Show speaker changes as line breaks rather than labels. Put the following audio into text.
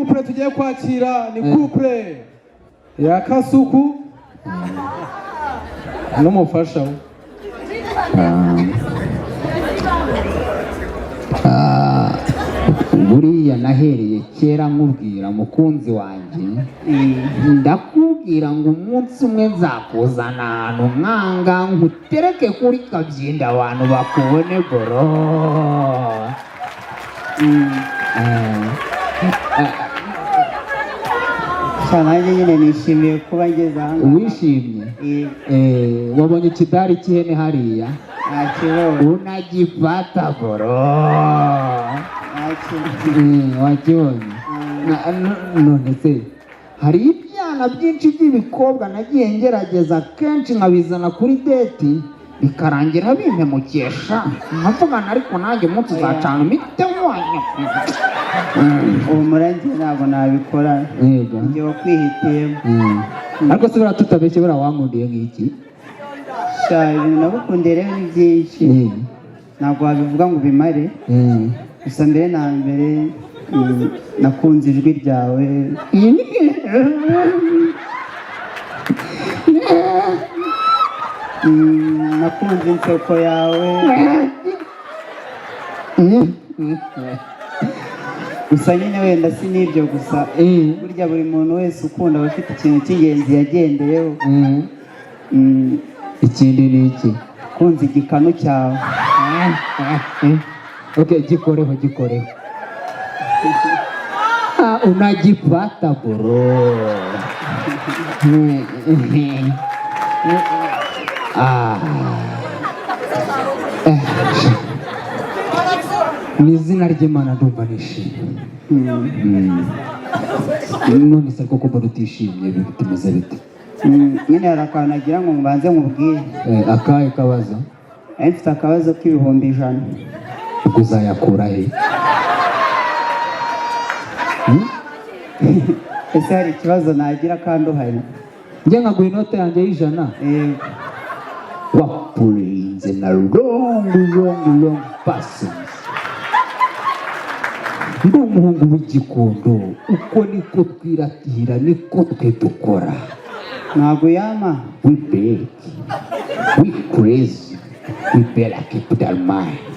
couple tugiye kwakira ni couple ya Kasuku n'umufasha we.
buriya nahereye kera nkubwira mukunzi wanjye ndakubwira ngo umunsi umwe nzakuzana ahantu nkanga ngutereke kuri kabyinda abantu bakubone boro.
nanjye nyine nishimiye kuba ngeze aha ngaha.
Wishimye? Wabonye ikidari cy'ihene hariya? Unagipata boro. Wakibonye? None se hari ibyana byinshi by'ibikobwa nagiye ngerageza kenshi nkabizana kuri deti bikarangira bimpemukesha nkavugana, ariko nanjye umunsi uzacana imite wanya.
Ubu murangiye ntabwo nabikora, njye wakwihitiyemo.
Ariko se buriya tutabeshye buriya wankundiye nk'iki?
Ibintu nagukundiye rero ni byinshi, ntabwo wabivuga ngo ubimare. Gusa mbere na mbere nakunze ijwi ryawe, nakunze inseko yawe. Gusa nyine wenda si n'ibyo gusa, burya buri muntu wese ukunda aba afite ikintu cy'ingenzi yagendeyeho.
Ikindi ni iki?
Kunze igikanu cyawe.
Okay, gikoreho. Unajipata bro. Ni izina ry'Imana ndumva nishimye. None se koko mbona utishimye bitimeze bite?
Nyine hari akantu nagira ngo mbanze nkubwire.
Akahe kabazo?
Mfite akabazo k'ibihumbi 100.
Ubwo uzayakura he?
Ese hari ikibazo nagira kandi uhari?
Njye nkaguha inote yanjye y'100. Wapurinze na long passes. Ndi umuhungu w'igikondo, uko niko twiratira niko twe dukora.
Ntabwo yama.
We beg, we crazy, we better keep that mind.